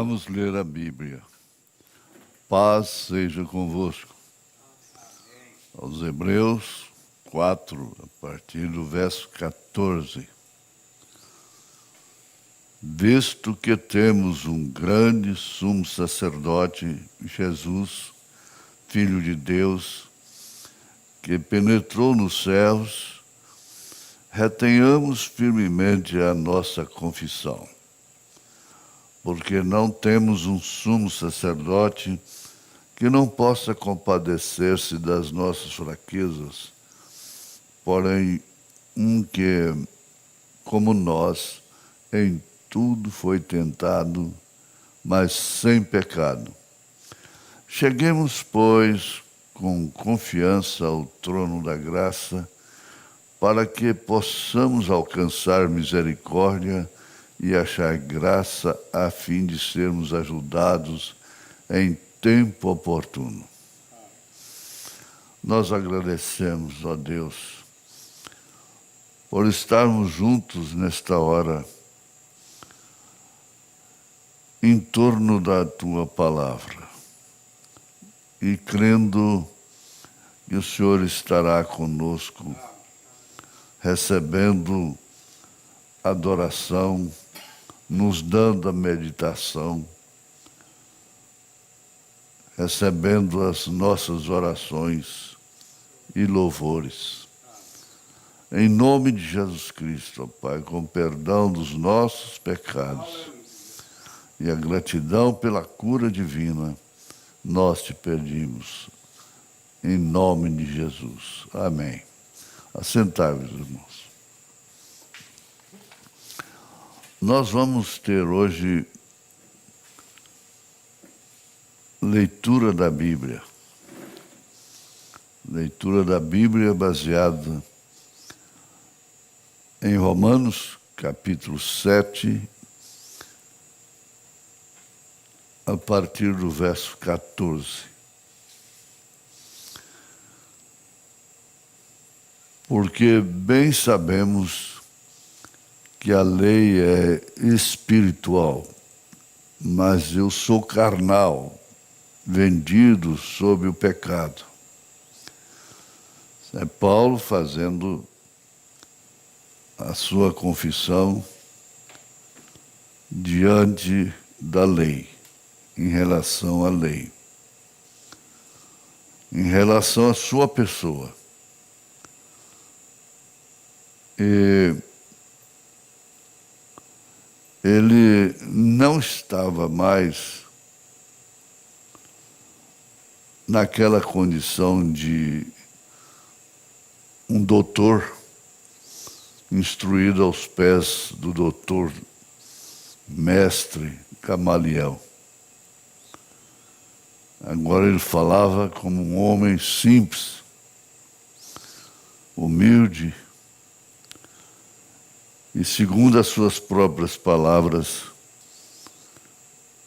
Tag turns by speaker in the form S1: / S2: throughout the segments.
S1: Vamos ler a Bíblia. Paz seja convosco. Aos Hebreus 4, a partir do verso 14. Visto que temos um grande sumo sacerdote, Jesus, Filho de Deus, que penetrou nos céus, retenhamos firmemente a nossa confissão. porque não temos um sumo sacerdote que não possa compadecer-se das nossas fraquezas, porém um que, como nós, em tudo foi tentado, mas sem pecado. Cheguemos, pois, com confiança ao trono da graça, para que possamos alcançar misericórdia e achar graça a fim de sermos ajudados em tempo oportuno. Nós agradecemos, ó Deus, por estarmos juntos nesta hora, em torno da Tua palavra, e crendo que o Senhor estará conosco, recebendo adoração, nos dando a meditação, recebendo as nossas orações e louvores. Em nome de Jesus Cristo, ó Pai, com perdão dos nossos pecados e a gratidão pela cura divina, nós te pedimos. Em nome de Jesus. Amém. Assentai-vos, irmãos. Nós vamos ter hoje leitura da Bíblia. Leitura da Bíblia baseada em Romanos, capítulo 7, a partir do verso 14. Porque bem sabemos que a lei é espiritual, mas eu sou carnal, vendido sob o pecado. É Paulo fazendo a sua confissão diante da lei, em relação à lei, em relação à sua pessoa. E ele não estava mais naquela condição de um doutor instruído aos pés do doutor mestre Gamaliel. Agora ele falava como um homem simples, humilde, e segundo as suas próprias palavras,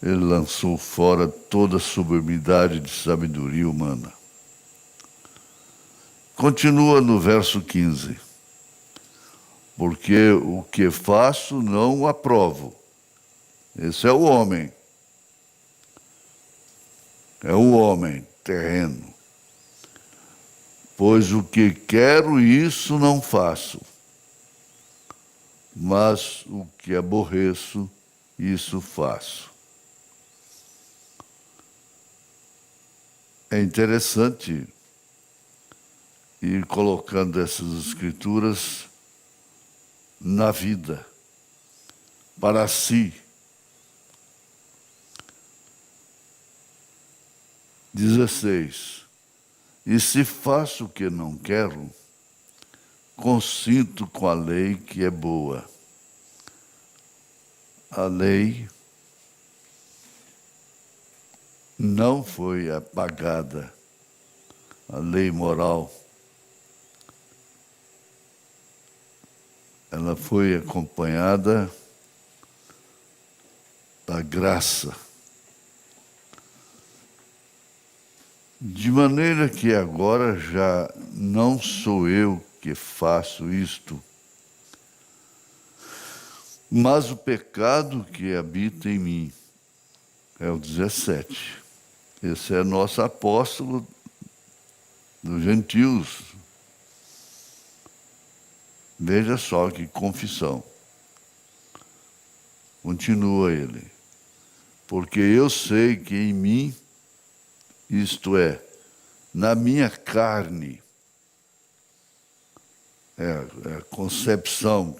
S1: ele lançou fora toda a sublimidade de sabedoria humana. Continua no verso 15. Porque o que faço não o aprovo. Esse é o homem. É o homem terreno. Pois o que quero, isso não faço. Mas o que aborreço, isso faço. É interessante ir colocando essas escrituras na vida, para si. 16. E se faço o que não quero, consinto com a lei que é boa. A lei não foi apagada, a lei moral. Ela foi acompanhada da graça. De maneira que agora já não sou eu que faço isto, mas o pecado que habita em mim. É o 17. Esse é nosso apóstolo dos gentios. Veja só que confissão. Continua ele. Porque eu sei que em mim, isto é, na minha carne, é a concepção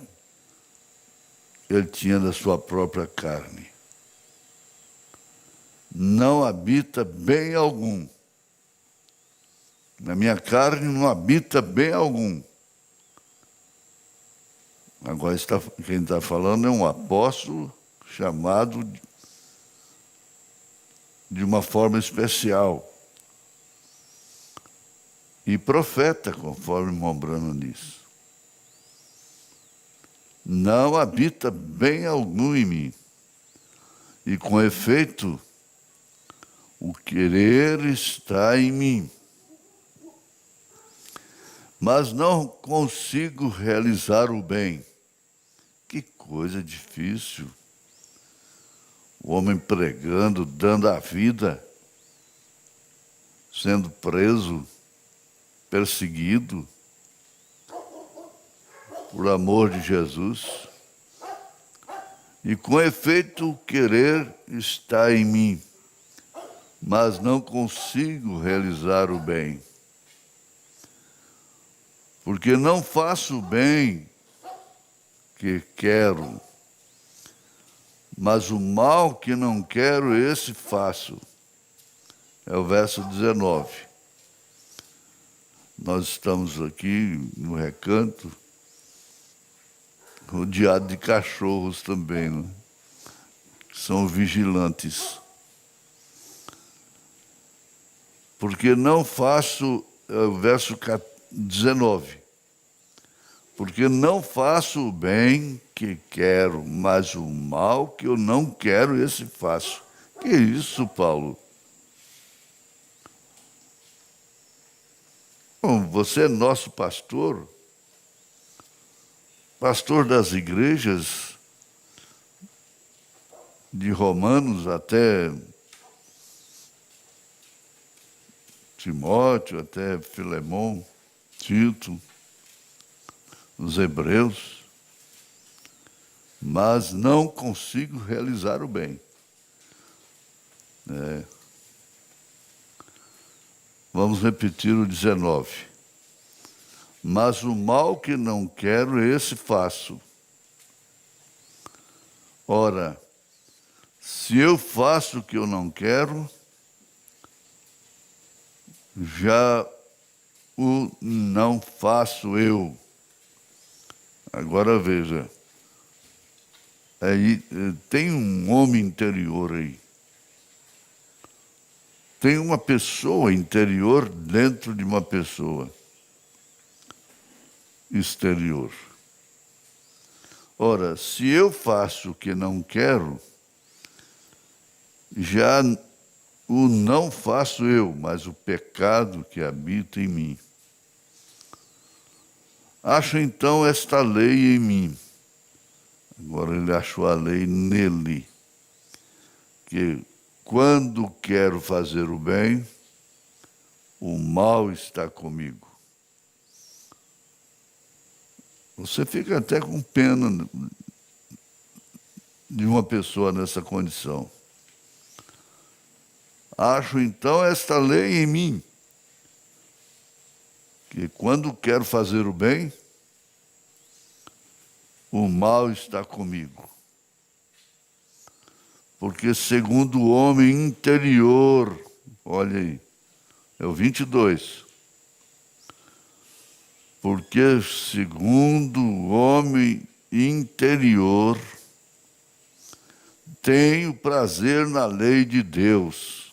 S1: que ele tinha da sua própria carne. não habita bem algum. Na minha carne não habita bem algum. Agora quem está falando é um apóstolo chamado de uma forma especial. E profeta, conforme o irmão Brano diz. Não habita bem algum em mim. E com efeito, o querer está em mim. Mas não consigo realizar o bem. Que coisa difícil. O homem pregando, dando a vida, sendo preso, perseguido, por amor de Jesus. E com efeito o querer está em mim, mas não consigo realizar o bem. Porque não faço o bem que quero, mas o mal que não quero, esse faço. É o verso 19. Nós estamos aqui no recanto, rodeado de cachorros também, né? Que são vigilantes. Porque não faço, é o verso 19, porque não faço o bem que quero, mas o mal que eu não quero, esse faço. Que isso, Paulo? Bom, você é nosso pastor, pastor das igrejas, de Romanos até Timóteo, até Filemão, Tito, os hebreus, mas não consigo realizar o bem. Vamos repetir o 19. Mas o mal que não quero, esse faço. Ora, se eu faço o que eu não quero, já o não faço eu. Agora veja, aí tem um homem interior aí. Tem uma pessoa interior dentro de uma pessoa exterior. Ora, se eu faço o que não quero, já o não faço eu, mas o pecado que habita em mim. Acho então esta lei em mim. Agora ele achou a lei nele. Que quando quero fazer o bem, o mal está comigo. Você fica até com pena de uma pessoa nessa condição. Acho então esta lei em mim, que quando quero fazer o bem, o mal está comigo. Porque segundo o homem interior, olha aí, é o 22. Porque segundo o homem interior, tenho prazer na lei de Deus.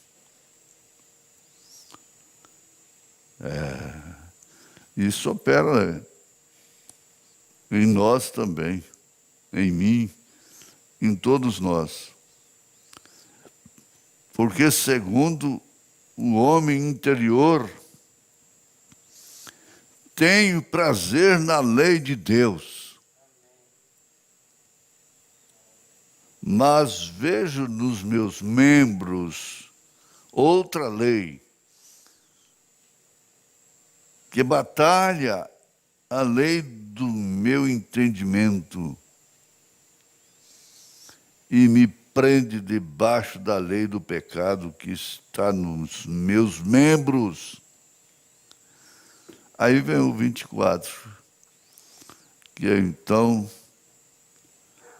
S1: Isso opera em nós também, em mim, em todos nós. Porque segundo o homem interior, tenho prazer na lei de Deus. Mas vejo nos meus membros outra lei, que batalha a lei do meu entendimento e me prende debaixo da lei do pecado que está nos meus membros. Aí vem o 24, que então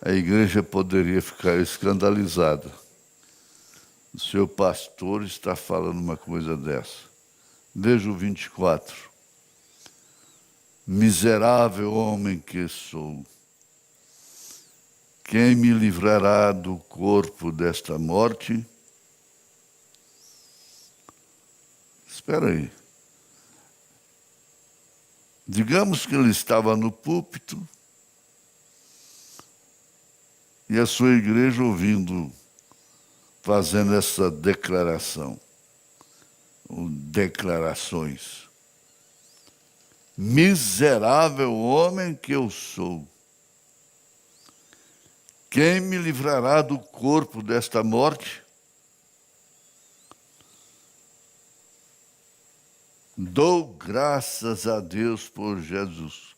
S1: a igreja poderia ficar escandalizada. o seu pastor está falando uma coisa dessa. Veja o 24. Miserável homem que sou, quem me livrará do corpo desta morte? Espera aí. Digamos que ele estava no púlpito e a sua igreja ouvindo, fazendo essa declaração, ou declarações. Miserável homem que eu sou, quem me livrará do corpo desta morte? Dou graças a Deus por Jesus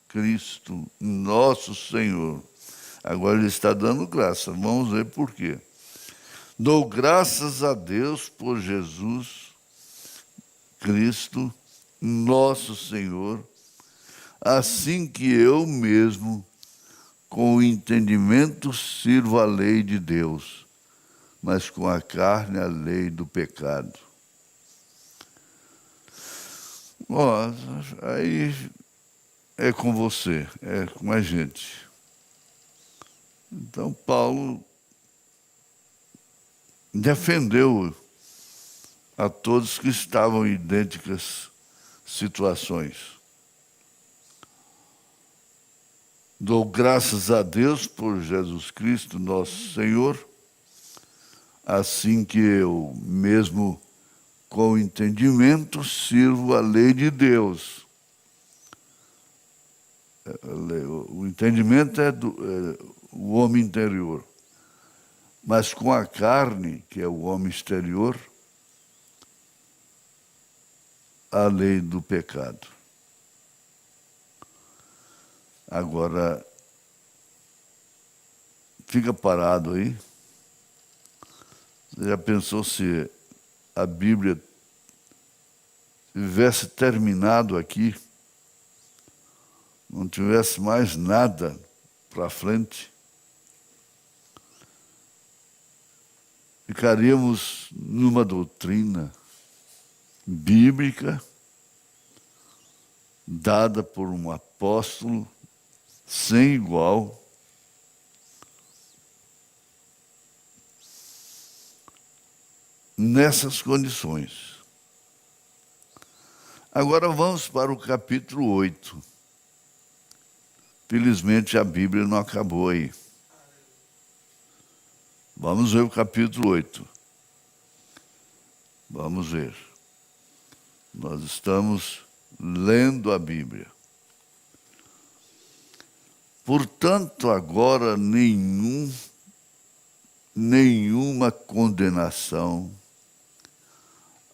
S1: Cristo, nosso Senhor. Agora ele está dando graça, vamos ver por quê. Dou graças a Deus por Jesus Cristo, nosso Senhor, assim que eu mesmo, com o entendimento, sirvo a lei de Deus, mas com a carne a lei do pecado. Ó, aí é com você, é com a gente. Então, Paulo defendeu a todos que estavam em idênticas situações. Dou graças a Deus por Jesus Cristo, nosso Senhor, assim que eu mesmo, com entendimento, sirvo a lei de Deus. O entendimento é o homem interior. Mas com a carne, que é o homem exterior, a lei do pecado. Agora, fica parado aí. Você já pensou se a Bíblia tivesse terminado aqui, não tivesse mais nada para frente? Ficaríamos numa doutrina bíblica dada por um apóstolo sem igual, nessas condições. Agora vamos para o capítulo 8. Felizmente a Bíblia não acabou aí. Vamos ver o capítulo 8. Vamos ver. Nós estamos lendo a Bíblia. Portanto, agora nenhuma condenação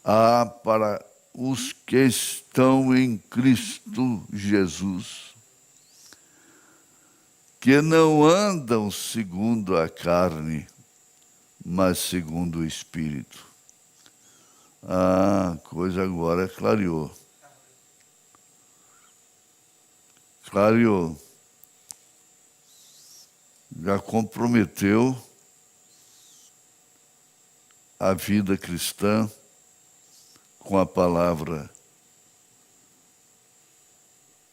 S1: há para os que estão em Cristo Jesus, que não andam segundo a carne, mas segundo o Espírito. A coisa agora clareou. Clareou. Já comprometeu a vida cristã com a palavra.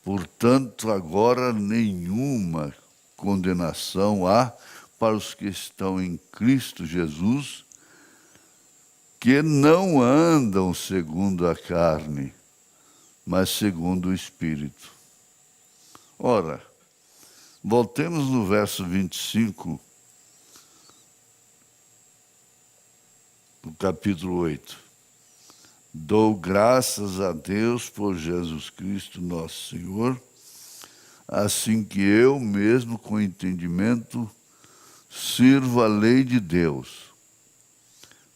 S1: Portanto, agora nenhuma condenação há para os que estão em Cristo Jesus, que não andam segundo a carne, mas segundo o Espírito. Ora, voltemos no verso 25, do capítulo 8. Dou graças a Deus por Jesus Cristo, nosso Senhor, assim que eu mesmo, com entendimento, sirvo a lei de Deus,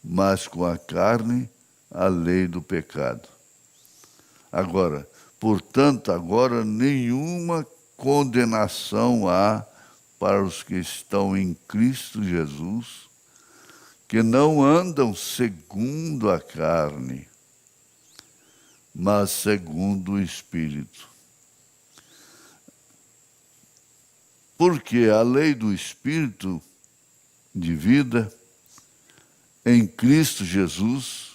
S1: mas com a carne, a lei do pecado. Agora, portanto, agora nenhuma condenação há para os que estão em Cristo Jesus, que não andam segundo a carne, mas segundo o Espírito. Porque a lei do Espírito de vida em Cristo Jesus,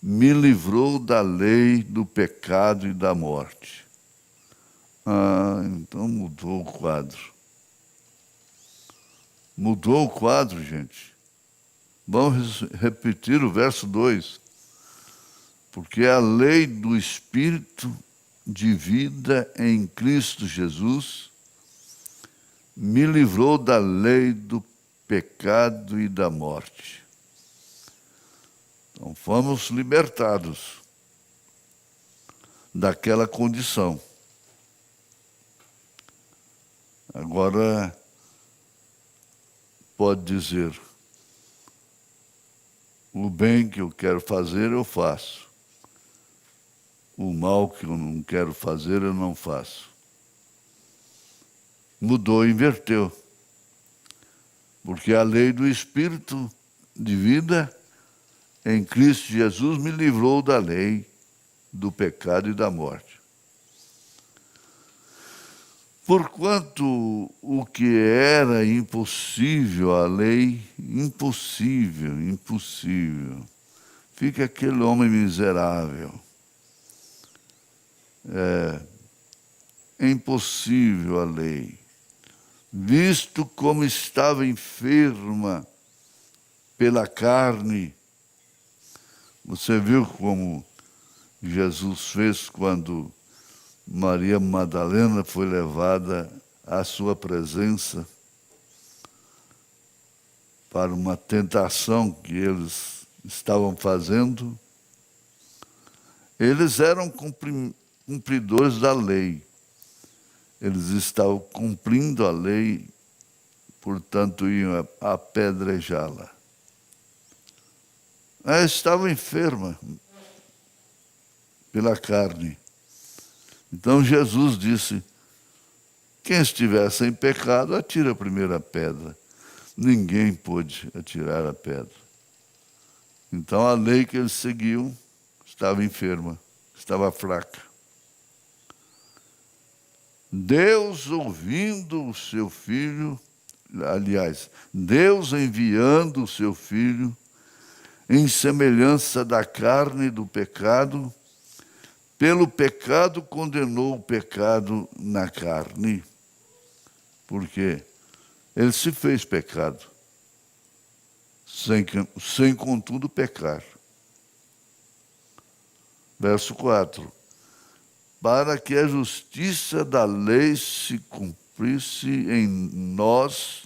S1: me livrou da lei do pecado e da morte. Então mudou o quadro. Mudou o quadro, gente. Vamos repetir o verso 2. Porque a lei do Espírito de vida em Cristo Jesus me livrou da lei do pecado e da morte. Então fomos libertados daquela condição. Agora pode dizer, o bem que eu quero fazer eu faço. O mal que eu não quero fazer eu não faço. Mudou, inverteu. Porque a lei do Espírito de vida em Cristo Jesus me livrou da lei do pecado e da morte. Porquanto o que era impossível à lei, impossível, fica aquele homem miserável. É impossível a lei, visto como estava enferma pela carne. Você viu como Jesus fez quando Maria Madalena foi levada à sua presença para uma tentação que eles estavam fazendo? Eles eram cumpridores da lei. Eles estavam cumprindo a lei, portanto iam apedrejá-la. Ela estava enferma pela carne. Então Jesus disse, quem estiver sem pecado, atira a primeira pedra. Ninguém pôde atirar a pedra. Então a lei que eles seguiam estava enferma, estava fraca. Deus ouvindo o seu Filho, aliás, Deus enviando o seu Filho em semelhança da carne do pecado, pelo pecado condenou o pecado na carne. Por quê? Ele se fez pecado, sem contudo pecar. Verso 4. Para que a justiça da lei se cumprisse em nós,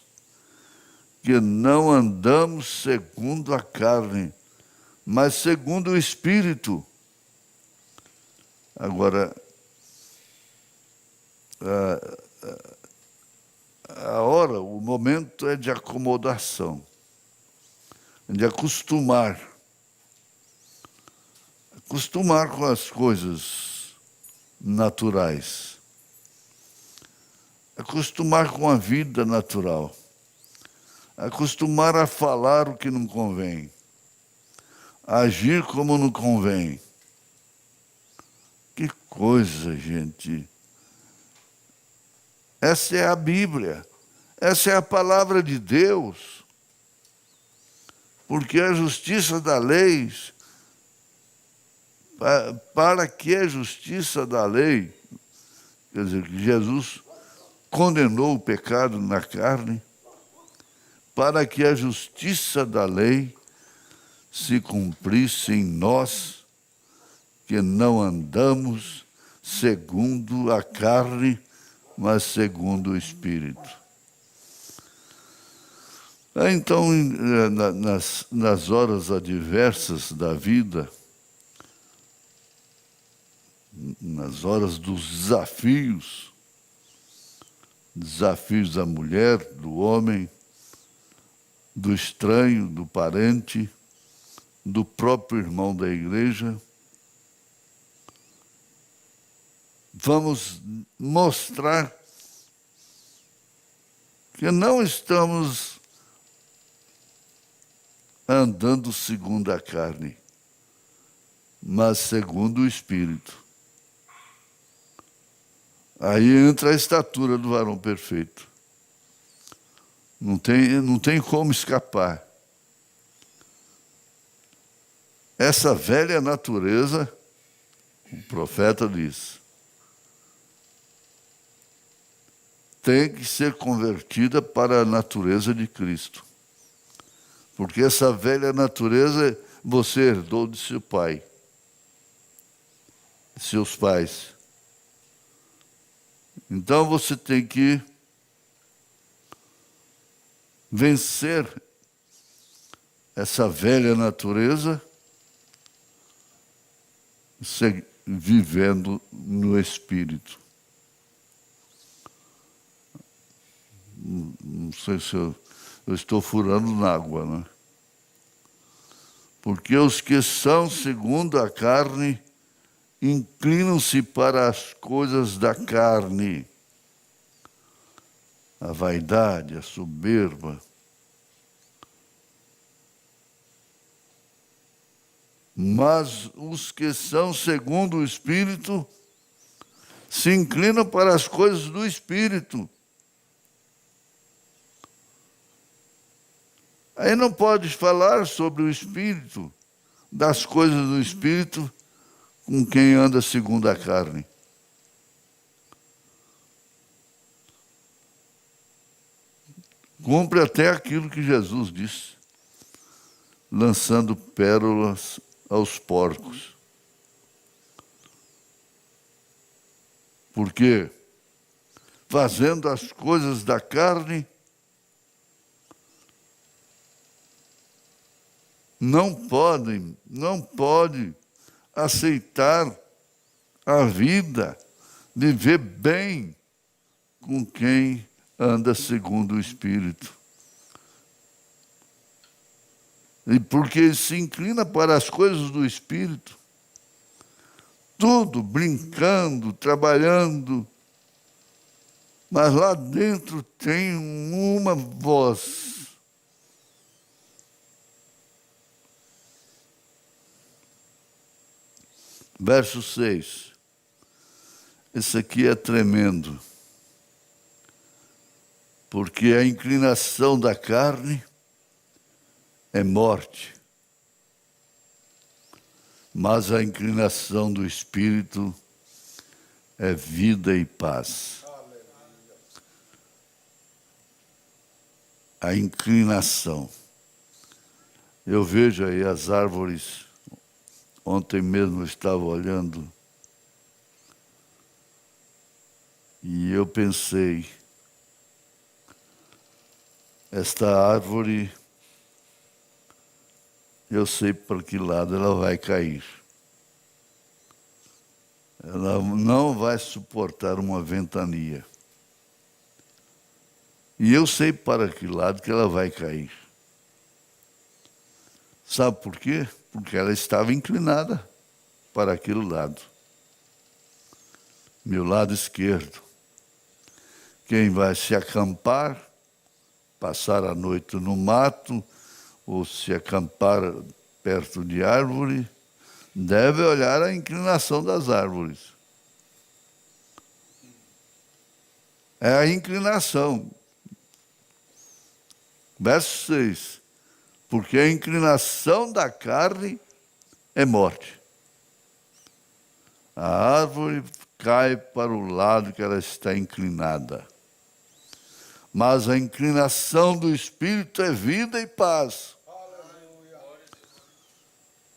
S1: que não andamos segundo a carne, mas segundo o Espírito. Agora, a hora, o momento é de acomodação, de acostumar com as coisas naturais, acostumar com a vida natural, acostumar a falar o que não convém, a agir como não convém. Que coisa, gente! Essa é a Bíblia, essa é a palavra de Deus, porque a justiça da lei, para que a justiça da lei, quer dizer, que Jesus condenou o pecado na carne, para que a justiça da lei se cumprisse em nós, que não andamos segundo a carne, mas segundo o Espírito. Então, nas horas adversas da vida, nas horas dos desafios da mulher, do homem, do estranho, do parente, do próprio irmão da igreja, vamos mostrar que não estamos andando segundo a carne, mas segundo o Espírito. Aí entra a estatura do varão perfeito. Não tem como escapar. essa velha natureza, o profeta diz, tem que ser convertida para a natureza de Cristo. Porque essa velha natureza você herdou de seu pai, de seus pais. Então você tem que vencer essa velha natureza vivendo no Espírito. Não sei se eu estou furando na água, né? Porque os que são segundo a carne inclinam-se para as coisas da carne, a vaidade, a soberba. Mas os que são segundo o Espírito se inclinam para as coisas do Espírito. Aí não pode falar sobre o Espírito, das coisas do Espírito, com quem anda segundo a carne. Cumpre até aquilo que Jesus disse, lançando pérolas aos porcos. Porque fazendo as coisas da carne, não pode aceitar a vida, viver bem com quem anda segundo o Espírito. E porque se inclina para as coisas do Espírito, tudo brincando, trabalhando, mas lá dentro tem uma voz. Verso 6. Esse aqui é tremendo. Porque a inclinação da carne é morte, mas a inclinação do Espírito é vida e paz. A inclinação. Eu vejo aí as árvores. Ontem mesmo eu estava olhando e eu pensei, esta árvore, eu sei para que lado ela vai cair. Ela não vai suportar uma ventania. E eu sei para que lado que ela vai cair. Sabe por quê? Porque ela estava inclinada para aquele lado. Meu lado esquerdo. Quem vai se acampar, passar a noite no mato, ou se acampar perto de árvore, deve olhar a inclinação das árvores. É a inclinação. Verso 6. Porque a inclinação da carne é morte. A árvore cai para o lado que ela está inclinada. Mas a inclinação do Espírito é vida e paz.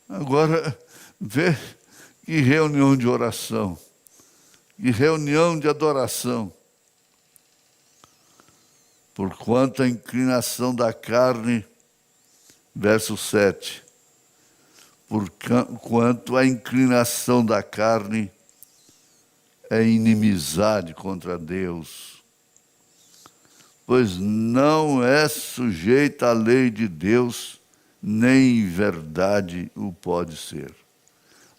S1: Agora, vê que reunião de oração, que reunião de adoração. Porquanto a inclinação da carne, verso 7, porquanto a inclinação da carne é inimizade contra Deus, pois não é sujeita à lei de Deus, nem em verdade o pode ser.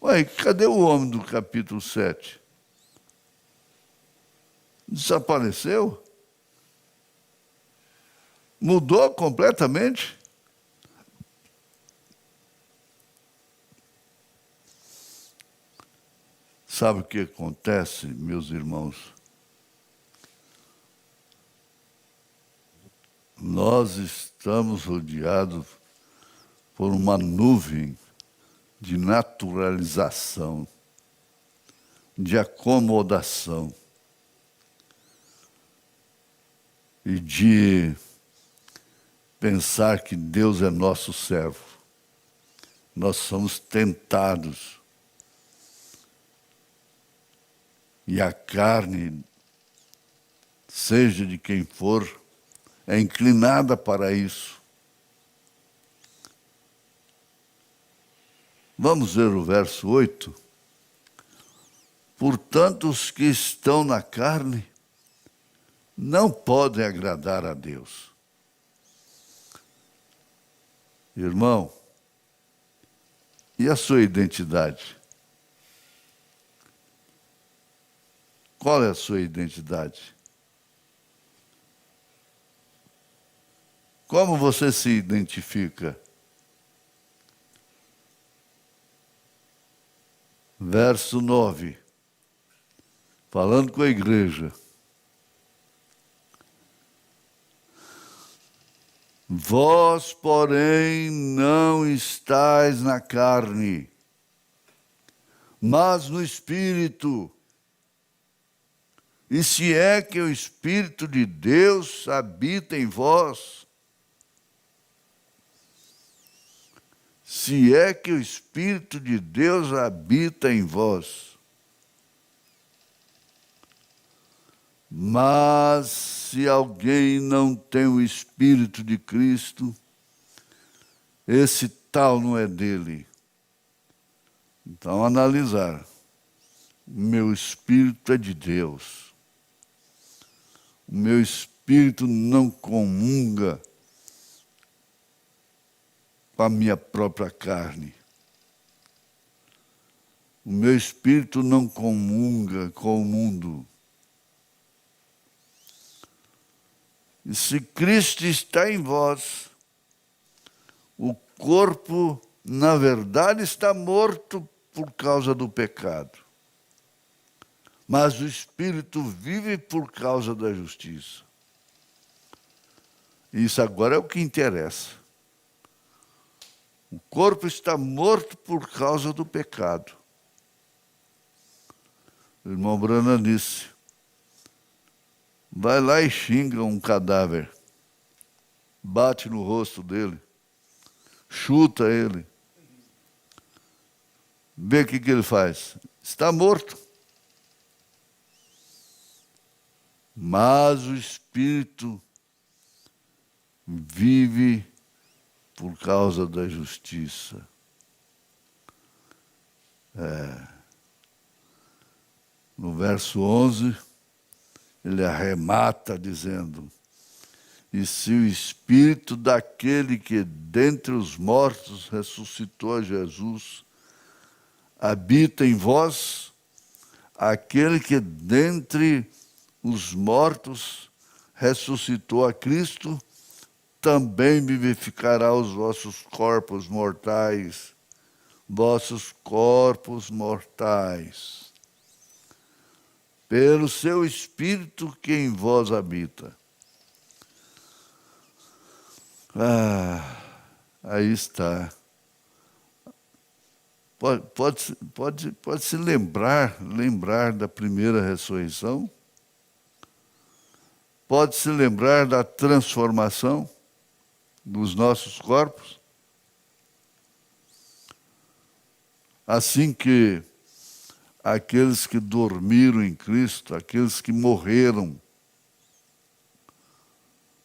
S1: Ué, cadê o homem do capítulo 7? Desapareceu? Mudou completamente? Sabe o que acontece, meus irmãos? Nós estamos rodeados por uma nuvem de naturalização, de acomodação e de pensar que Deus é nosso servo. Nós somos tentados. E a carne, seja de quem for, é inclinada para isso. Vamos ver o verso 8. Portanto, os que estão na carne não podem agradar a Deus. Irmão, e a sua identidade? Qual é a sua identidade? Como você se identifica? Verso 9. Falando com a igreja. Vós, porém, não estáis na carne, mas no Espírito. E se é que o Espírito de Deus habita em vós, se é que o Espírito de Deus habita em vós, mas se alguém não tem o Espírito de Cristo, esse tal não é dele. Então, analisar. Meu espírito é de Deus. O meu espírito não comunga com a minha própria carne. O meu espírito não comunga com o mundo. E se Cristo está em vós, o corpo, na verdade, está morto por causa do pecado. Mas o Espírito vive por causa da justiça. Isso agora é o que interessa. O corpo está morto por causa do pecado. O irmão Branham disse, vai lá e xinga um cadáver, bate no rosto dele, chuta ele, vê o que ele faz. Está morto. Mas o Espírito vive por causa da justiça. No verso 11, ele arremata dizendo, e se o Espírito daquele que dentre os mortos ressuscitou a Jesus habita em vós, aquele que dentre os mortos ressuscitou a Cristo, também vivificará os vossos corpos mortais. Vossos corpos mortais. Pelo seu Espírito que em vós habita. Aí está. Pode se lembrar da primeira ressurreição? Pode se lembrar da transformação dos nossos corpos? Assim que aqueles que dormiram em Cristo, aqueles que morreram,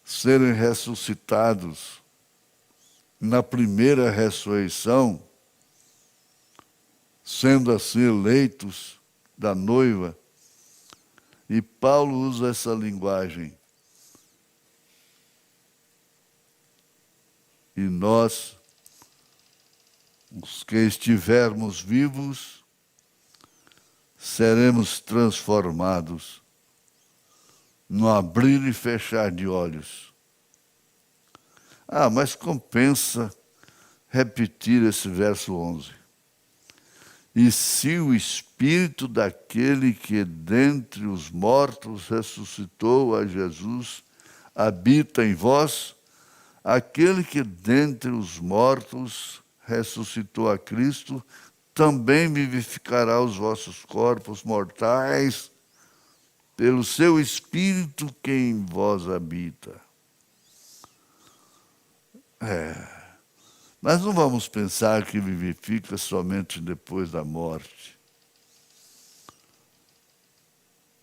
S1: serem ressuscitados na primeira ressurreição, sendo assim eleitos da noiva. E Paulo usa essa linguagem. E nós, os que estivermos vivos, seremos transformados no abrir e fechar de olhos. Mas compensa repetir esse verso 11. E se o Espírito daquele que dentre os mortos ressuscitou a Jesus habita em vós, aquele que dentre os mortos ressuscitou a Cristo, também vivificará os vossos corpos mortais pelo seu Espírito que em vós habita. Mas não vamos pensar que vivifica somente depois da morte.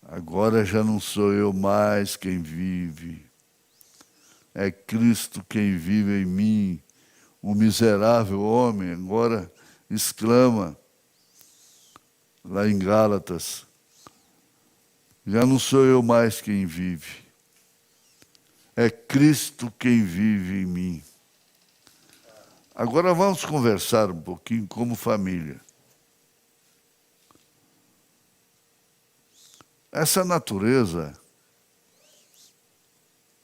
S1: Agora já não sou eu mais quem vive, é Cristo quem vive em mim. O miserável homem agora exclama lá em Gálatas: já não sou eu mais quem vive, é Cristo quem vive em mim. Agora vamos conversar um pouquinho como família. Essa natureza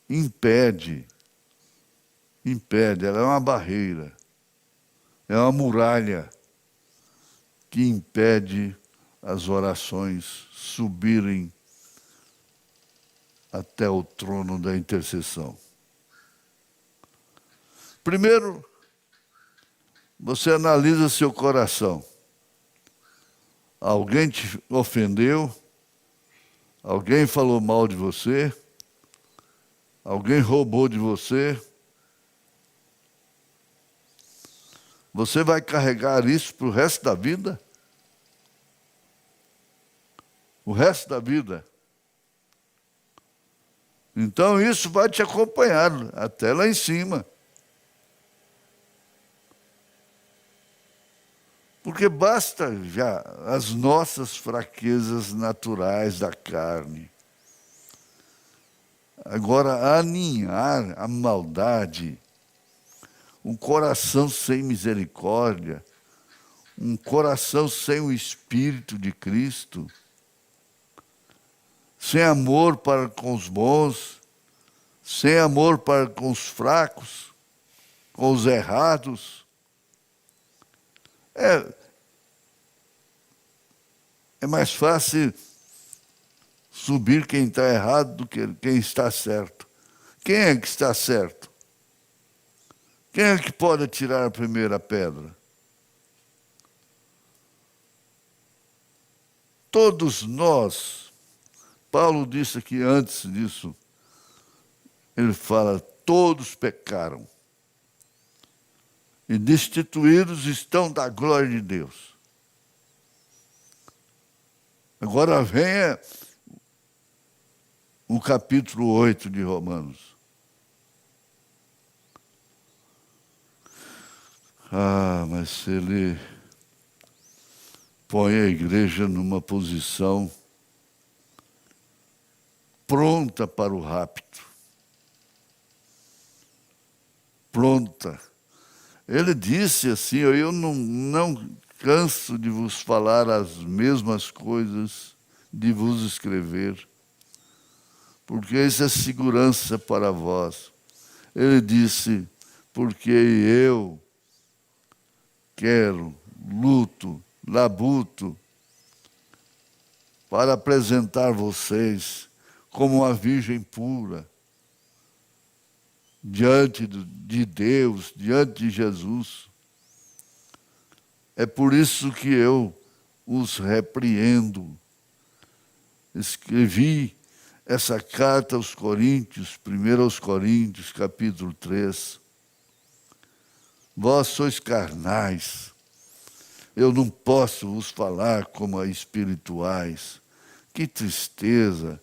S1: impede, ela é uma barreira, é uma muralha que impede as orações subirem até o trono da intercessão. Primeiro, você analisa seu coração. Alguém te ofendeu? Alguém falou mal de você? Alguém roubou de você? Você vai carregar isso para o resto da vida? O resto da vida. Então isso vai te acompanhar até lá em cima. Porque basta já as nossas fraquezas naturais da carne. Agora, aninhar a maldade, um coração sem misericórdia, um coração sem o Espírito de Cristo, sem amor para com os bons, sem amor para com os fracos, com os errados. É mais fácil subir quem está errado do que quem está certo. Quem é que está certo? Quem é que pode tirar a primeira pedra? Todos nós, Paulo disse aqui antes disso, ele fala, todos pecaram e destituídos estão da glória de Deus. Agora venha o capítulo 8 de Romanos. Mas ele põe a igreja numa posição pronta para o rapto. Pronta. Ele disse assim, eu não canso de vos falar as mesmas coisas, de vos escrever, porque isso é segurança para vós. Ele disse, porque eu quero, luto, labuto, para apresentar vocês como uma virgem pura, diante de Deus, diante de Jesus. É por isso que eu os repreendo. Escrevi essa carta aos Coríntios, 1 aos Coríntios, capítulo 3. Vós sois carnais, eu não posso vos falar como a espirituais. Que tristeza!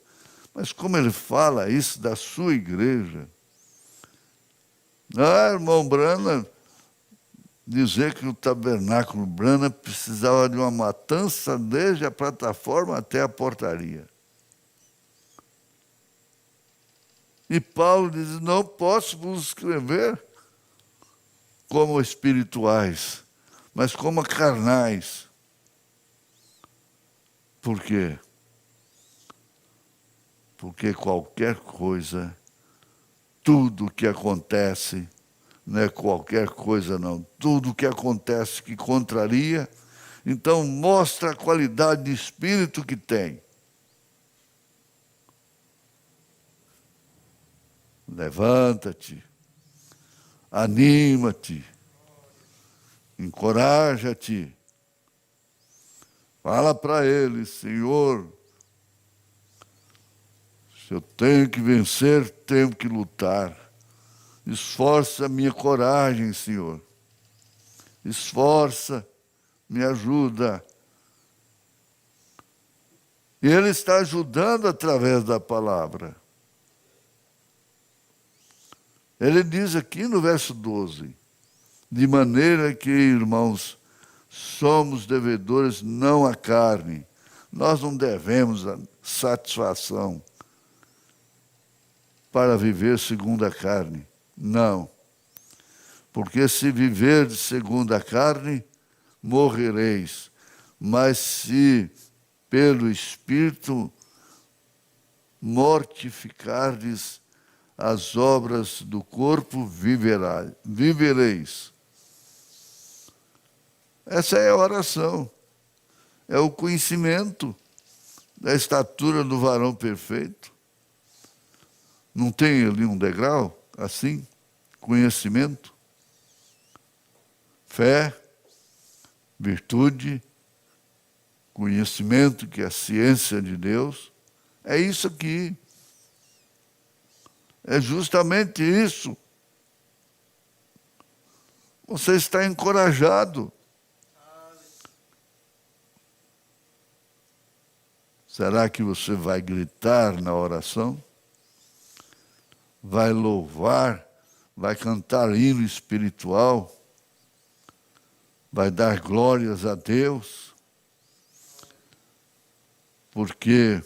S1: Mas como ele fala isso da sua igreja? Irmão Brana, dizer que o tabernáculo Brana precisava de uma matança desde a plataforma até a portaria. E Paulo diz, não posso vos escrever como espirituais, mas como carnais. Por quê? Porque qualquer coisa, tudo que acontece, não é qualquer coisa não, tudo que acontece que contraria, então mostra a qualidade de espírito que tem. Levanta-te, anima-te, Encoraja-te. Fala para ele: Senhor, se eu tenho que vencer, tenho que lutar. Esforça a minha coragem, Senhor. Esforça, me ajuda. E Ele está ajudando através da palavra. Ele diz aqui no verso 12: de maneira que, irmãos, somos devedores não à carne. Nós não devemos a satisfação para viver segundo a carne. Não. Porque se viverdes segundo a carne, morrereis. Mas se pelo Espírito mortificardes as obras do corpo, vivereis. Essa é a oração. É o conhecimento da estatura do varão perfeito. Não tem ali um degrau assim? Conhecimento, fé, virtude, conhecimento, que é a ciência de Deus. É isso aqui. É justamente isso. Você está encorajado. Será que você vai gritar na oração? Vai louvar? Vai cantar hino espiritual? Vai dar glórias a Deus? Porque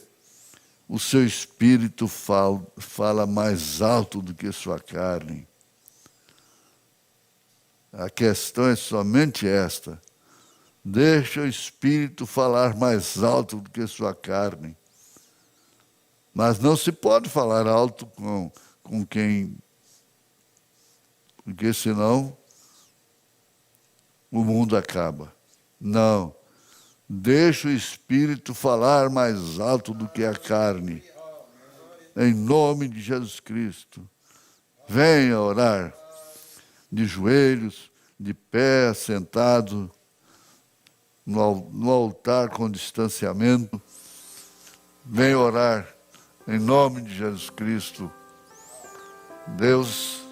S1: o seu espírito fala mais alto do que sua carne. A questão é somente esta: deixa o espírito falar mais alto do que sua carne. Mas não se pode falar alto com quem... Porque senão o mundo acaba. Não. Deixa o Espírito falar mais alto do que a carne. Em nome de Jesus Cristo. Venha orar. De joelhos, de pé, sentado, no altar com distanciamento. Venha orar. Em nome de Jesus Cristo. Deus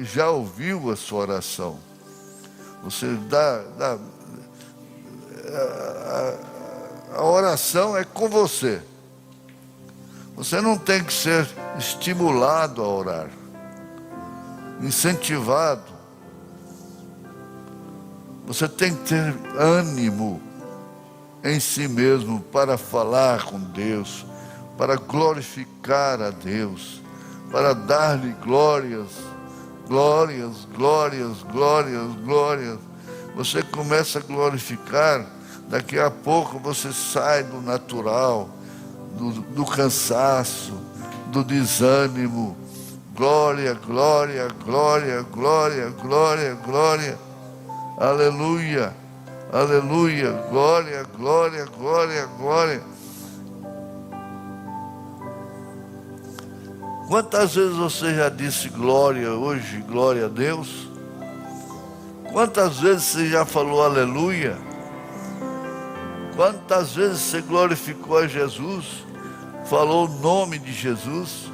S1: já ouviu a sua oração. Você a oração é com você. Você não tem que ser estimulado a orar, incentivado. Você tem que ter ânimo em si mesmo para falar com Deus, para glorificar a Deus, para dar-lhe glórias, glórias, glórias, glórias, glórias. Você começa a glorificar, daqui a pouco você sai do natural, do cansaço, do desânimo. Glória, glória, glória, glória, glória, glória. Aleluia, aleluia, glória, glória, glória, glória. Quantas vezes você já disse glória hoje, glória a Deus? Quantas vezes você já falou aleluia? Quantas vezes você glorificou a Jesus? Falou o nome de Jesus?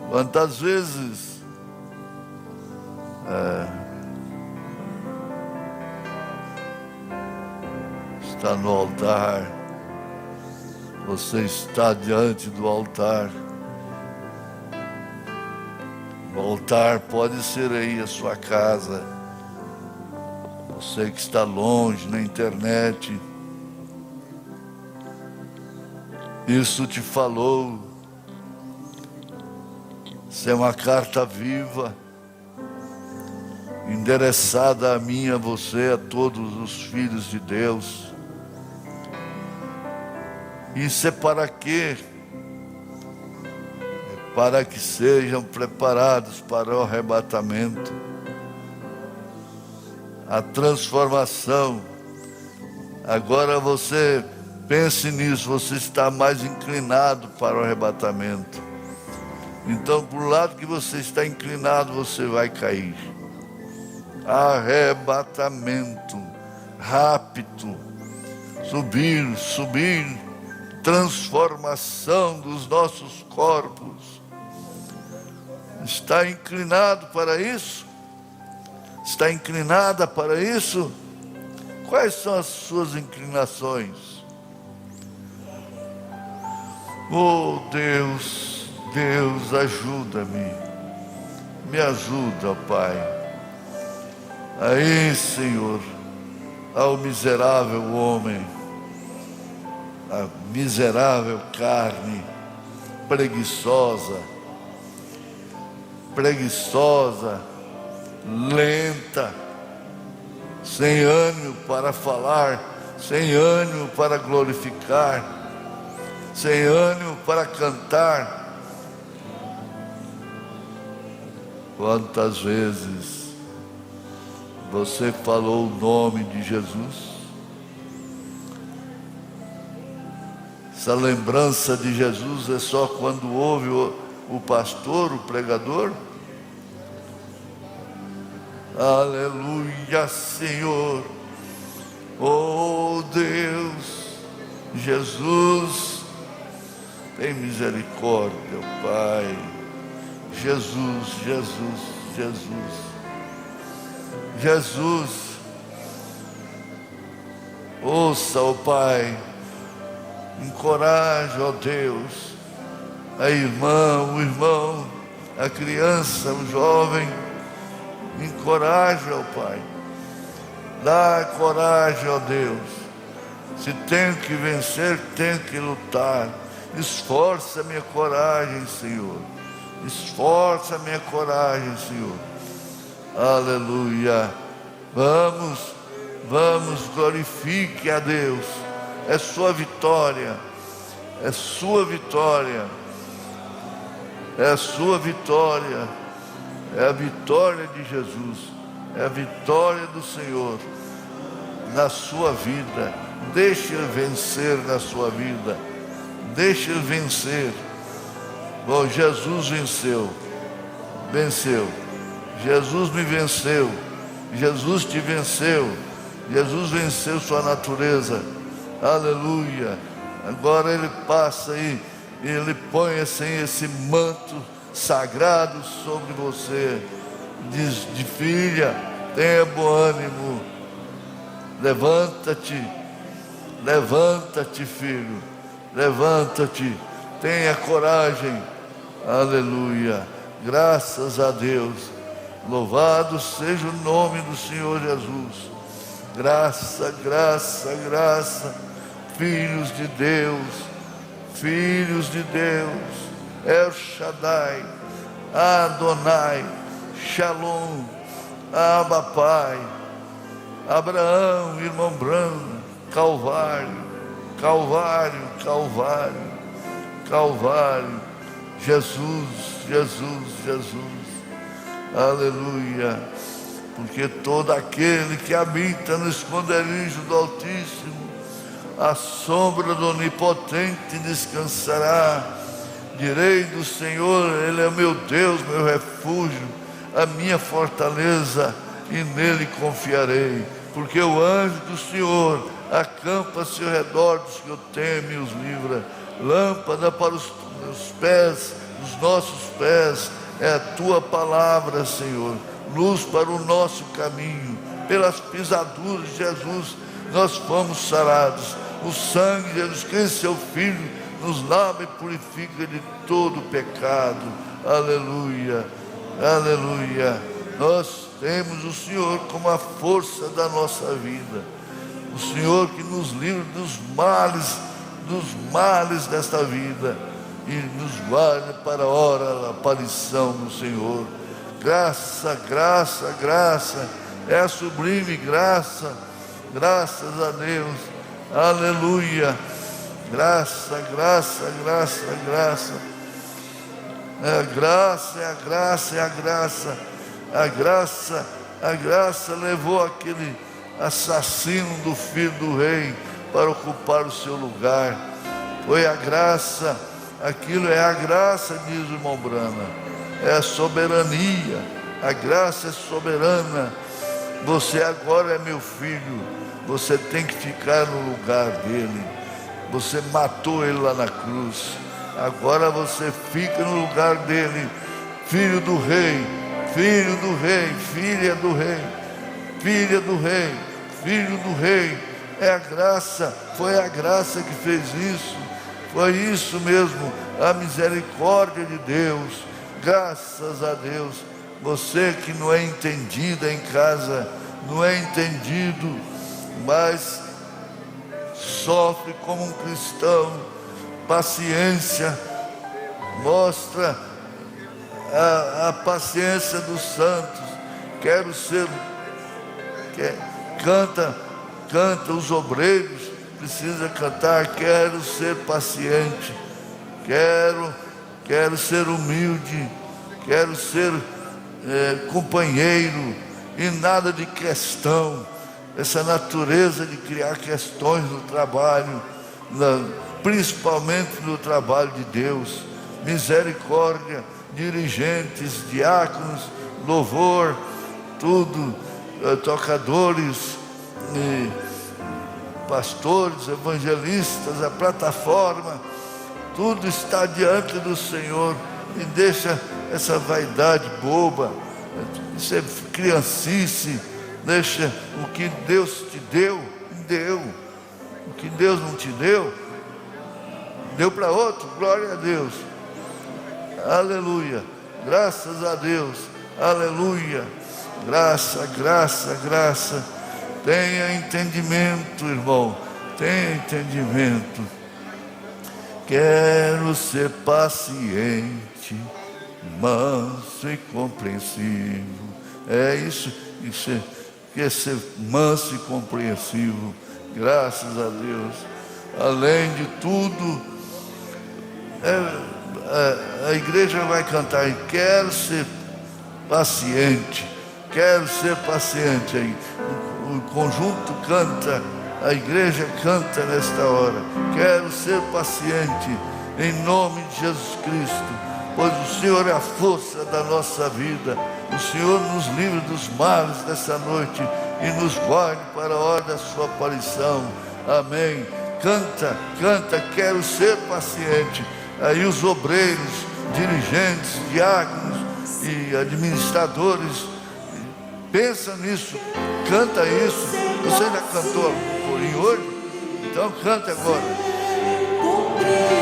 S1: Quantas vezes está no altar? Você está diante do altar. O altar pode ser aí a sua casa. Você que está longe na internet. Isso te falou. Isso é uma carta viva, endereçada a mim, a você, a todos os filhos de Deus. Isso é para quê? Para que sejam preparados para o arrebatamento, a transformação. Agora você pense nisso, você está mais inclinado para o arrebatamento. Então, por lado que você está inclinado, você vai cair. arrebatamento, rápido, subir, transformação dos nossos corpos. Está inclinado para isso? Está inclinada para isso? Quais são as suas inclinações? Oh Deus, ajuda-me, me ajuda, Pai. Aí, Senhor, ao miserável homem, a miserável carne preguiçosa, lenta, sem ânimo para falar, sem ânimo para glorificar, sem ânimo para cantar. Quantas vezes você falou o nome de Jesus? Essa lembrança de Jesus é só quando ouve o pastor, o pregador? Aleluia, Senhor. Oh Deus, Jesus, tem misericórdia, Pai. Jesus, ouça, ó Pai, encoraja, ó Deus, a irmã, o irmão, a criança, o jovem, encoraja, ó Pai, dá coragem, ó Deus. Se tenho que vencer, tenho que lutar. Esforça a minha coragem, Senhor. Esforça a minha coragem, Senhor. Aleluia. Vamos, glorifique a Deus. É sua vitória. É sua vitória. É a sua vitória. É a vitória de Jesus. É a vitória do Senhor na sua vida. Deixe Ele vencer na sua vida. Deixe Ele vencer. Bom, Jesus venceu. Jesus me venceu. Jesus te venceu. Jesus venceu sua natureza. Aleluia. Agora Ele passa aí, Ele põe assim esse manto sagrado sobre você. Diz: de filha, tenha bom ânimo. Levanta-te, filho. Levanta-te, tenha coragem. Aleluia. Graças a Deus. Louvado seja o nome do Senhor Jesus. Graça. Filhos de Deus. El Shaddai, Adonai, Shalom, Abba Pai, Abraão, irmão Branco, Calvário, Jesus, aleluia, porque todo aquele que habita no esconderijo do Altíssimo, a sombra do Onipotente descansará. Direi do Senhor, Ele é o meu Deus, meu refúgio, a minha fortaleza, e nele confiarei, porque o anjo do Senhor acampa-se ao redor dos que o temem e os livra. Lâmpada para os pés, os nossos pés, é a tua palavra, Senhor. Luz para o nosso caminho. Pelas pisaduras de Jesus nós fomos sarados. O sangue de Jesus Cristo, seu Filho, nos lava e purifica de todo pecado. Aleluia. Nós temos o Senhor como a força da nossa vida. O Senhor que nos livra dos males desta vida e nos guarda para a hora da aparição do Senhor. Graça, é a sublime graça. Graças a Deus. Aleluia. Graça. A graça levou aquele assassino do filho do rei para ocupar o seu lugar. Foi a graça. Aquilo é a graça, diz o irmão Brana. É a soberania. A graça é soberana. Você agora é meu filho. Você tem que ficar no lugar dele. Você matou ele lá na cruz. Agora você fica no lugar dele. Filho do rei, filho do rei, filha do rei, filha do rei, filho do rei. É a graça, foi a graça que fez isso. Foi isso mesmo, a misericórdia de Deus. Graças a Deus. Você que não é entendida em casa, não é entendido, mas sofre como um cristão. Paciência, mostra a paciência dos santos. Quero ser, canta, os obreiros precisam cantar. Quero ser paciente, quero ser humilde, quero ser companheiro, e nada de questão. Essa natureza de criar questões no trabalho, principalmente no trabalho de Deus. Misericórdia, dirigentes, diáconos, louvor, tudo, tocadores, pastores, evangelistas, a plataforma, tudo está diante do Senhor. E deixa essa vaidade boba, isso é criancice. Deixa o que Deus te deu. O que Deus não te deu, deu para outro. Glória a Deus, aleluia, graças a Deus, aleluia. Graça, graça, graça. Tenha entendimento, irmão, tenha entendimento. Quero ser paciente, manso e compreensivo. É isso, quer ser manso e compreensivo. Graças a Deus. Além de tudo, a igreja vai cantar e quero ser paciente. Quero ser paciente. O conjunto canta, a igreja canta nesta hora. Quero ser paciente em nome de Jesus Cristo, pois o Senhor é a força da nossa vida. O Senhor nos livre dos males dessa noite e nos guarde para a hora da sua aparição. Amém. Canta, canta, quero ser paciente. Aí os obreiros, dirigentes, diáconos e administradores, pensa nisso, canta isso. Você já cantou um corinho hoje? Então canta agora.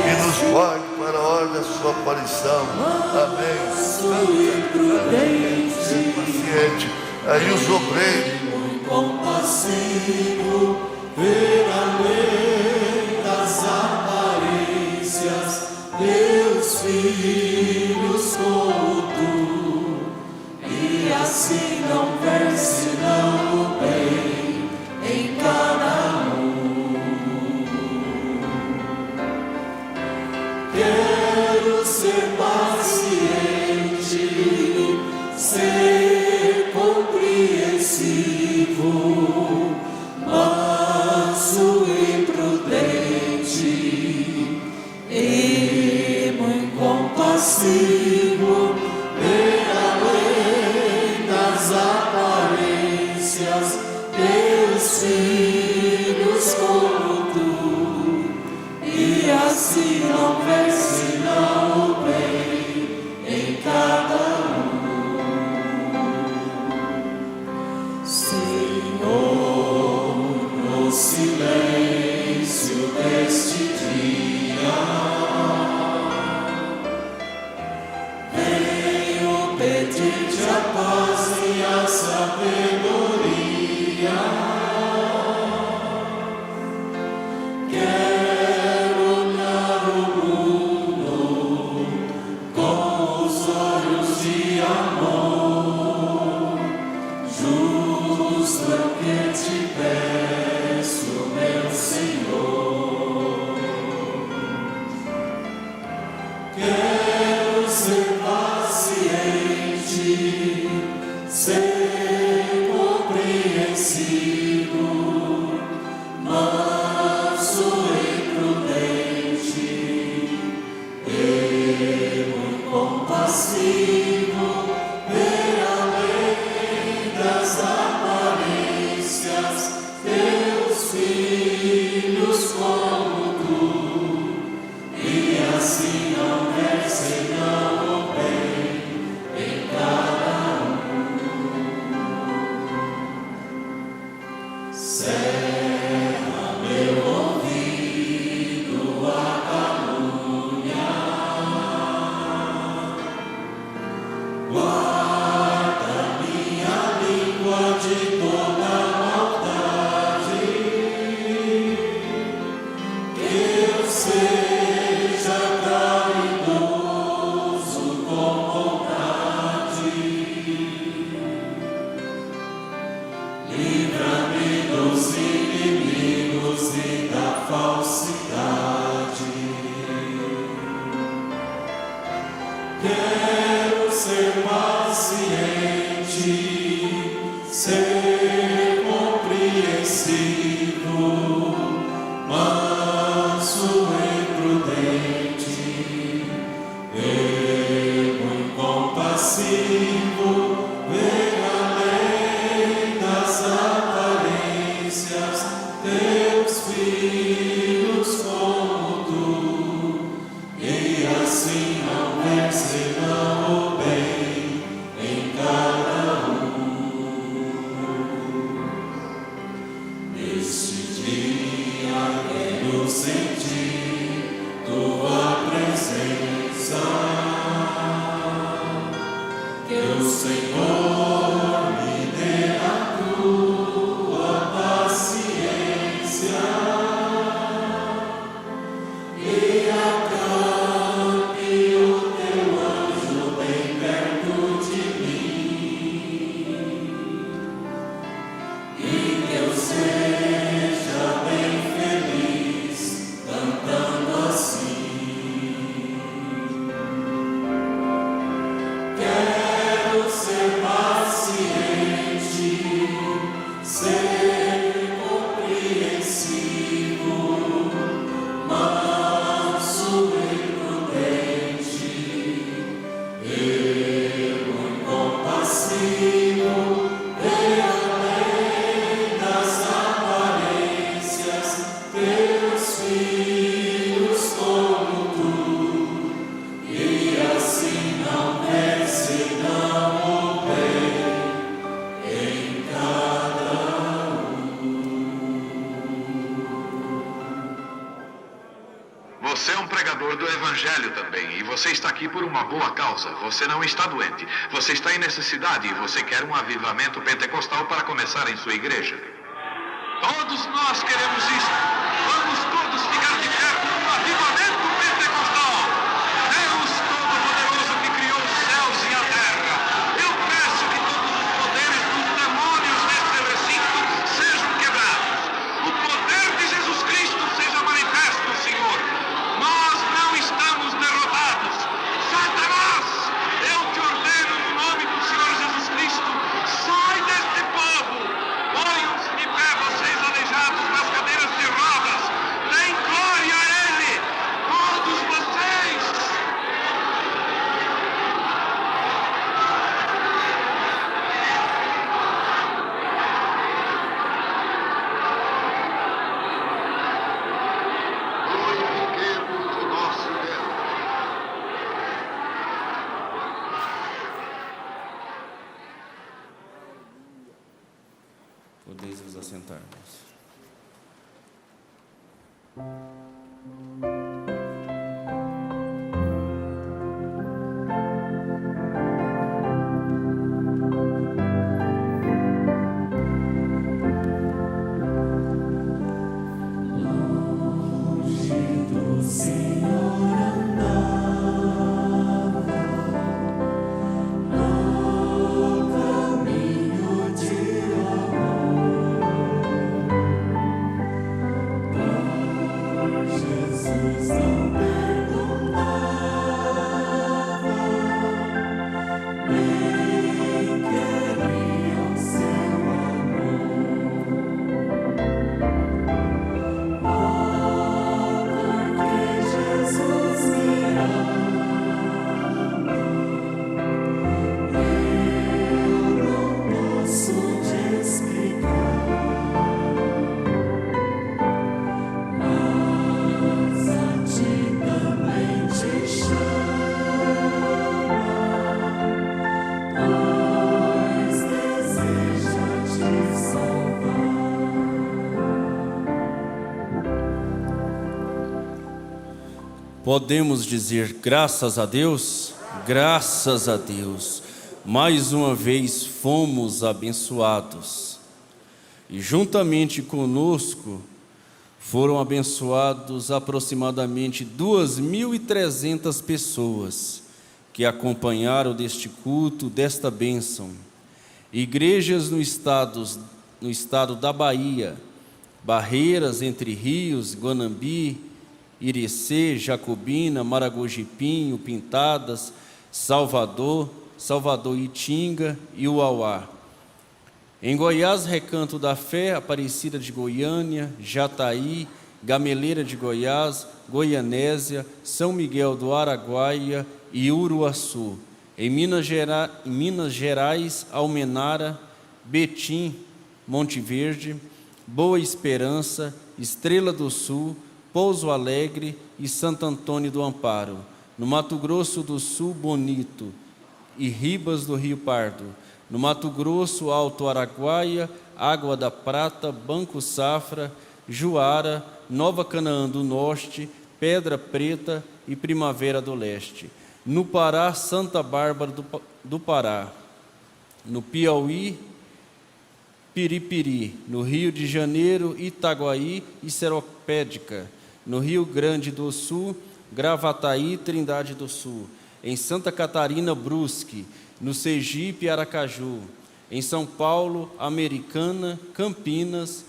S1: E nos guarde para a hora da sua aparição. Amém. Canta, ser paciente. Aí os obreiros,
S2: compassivo, ver além das aparências, teus filhos como tu, e assim não ver senão o bem em cada um. Quero ser paciente, ser compreensivo, manso e prudente, e muito compassivo, ver além das aparências, teus filhos como tu, e assim não ver senão o bem em cada um. Senhor, no silêncio deste dia, venho pedir-te a paz e a sabedoria. Quero olhar o mundo com os olhos de amor. Justo é o que te peço, meu Senhor. Quero ser paciente, ser compreensivo, manso e prudente, e muito compassivo, ver além das aparências,
S3: Você é um pregador do Evangelho também, e você está aqui por uma boa causa. Você não está doente, você está em necessidade e você quer um avivamento pentecostal para começar em sua igreja. Todos nós queremos isso. Vamos todos ficar de pé por um avivamento pentecostal. Deus Todo-Poderoso que criou os céus e a terra, eu peço que todos os poderes dos demônios neste recinto sejam quebrados. O poder de Jesus Cristo seja manifesto, Senhor. Nós não estamos derrotados. Satanás, eu te ordeno no nome do Senhor Jesus Cristo, sai deste povo. Ponham-se de pé, vocês aleijados nas cadeiras de rodas. Deem glória a Ele, todos vocês. Glorifiquemos o nosso Deus.
S4: Podeis vos assentar, irmãos.
S2: Jesus
S4: Podemos dizer graças a Deus? Graças a Deus. Mais uma vez fomos abençoados. E juntamente conosco foram abençoados aproximadamente 2.300 pessoas que acompanharam deste culto, desta bênção. Igrejas no estado da Bahia, Barreiras, Entre Rios, Guanambi, Irecê, Jacobina, Maragogi-Pinho, Pintadas, Salvador Itinga e Uauá. Em Goiás, Recanto da Fé, Aparecida de Goiânia, Jataí, Gameleira de Goiás, Goianésia, São Miguel do Araguaia e Uruaçu. Em Minas Gerais, Almenara, Betim, Monte Verde, Boa Esperança, Estrela do Sul, Pouso Alegre e Santo Antônio do Amparo. No Mato Grosso do Sul, Bonito e Ribas do Rio Pardo. No Mato Grosso, Alto Araguaia, Água da Prata, Banco Safra, Juara, Nova Canaã do Norte, Pedra Preta e Primavera do Leste. No Pará, Santa Bárbara do Pará. No Piauí, Piripiri. No Rio de Janeiro, Itaguaí e Seropédica. No Rio Grande do Sul, Gravataí, Trindade do Sul. Em Santa Catarina, Brusque. No Sergipe, Aracaju. Em São Paulo, Americana, Campinas,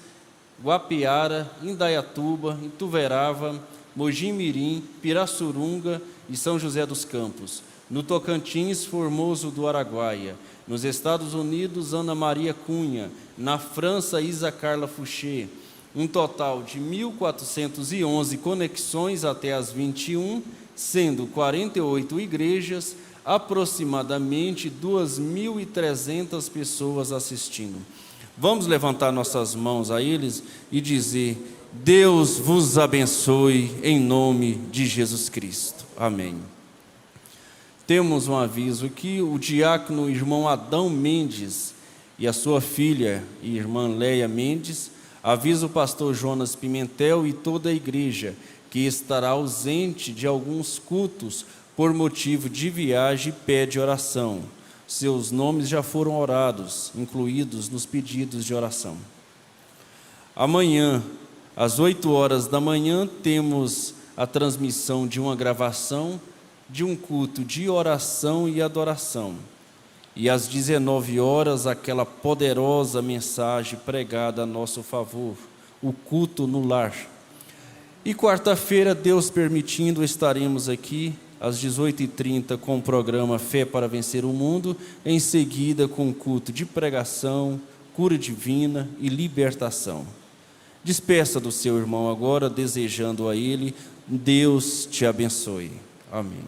S4: Guapiara, Indaiatuba, Ituverava, Mogi-mirim, Pirassununga e São José dos Campos. No Tocantins, Formoso do Araguaia. Nos Estados Unidos, Ana Maria Cunha. Na França, Isa Carla Fouché. Um total de 1.411 conexões até as 21, sendo 48 igrejas, aproximadamente 2.300 pessoas assistindo. Vamos levantar nossas mãos a eles e dizer: Deus vos abençoe em nome de Jesus Cristo. Amém. Temos um aviso aqui: o diácono irmão Adão Mendes e a sua filha, irmã Leia Mendes, avisa o pastor Jonas Pimentel e toda a igreja que estará ausente de alguns cultos por motivo de viagem e pede oração. Seus nomes já foram orados, incluídos nos pedidos de oração. Amanhã, às 8 horas da manhã, temos a transmissão de uma gravação de um culto de oração e adoração. E às 19 horas, aquela poderosa mensagem pregada a nosso favor, o culto no lar. E quarta-feira, Deus permitindo, estaremos aqui às 18h30 com o programa Fé para Vencer o Mundo, em seguida com o culto de pregação, cura divina e libertação. Despeça do seu irmão agora, desejando a ele: Deus te abençoe. Amém.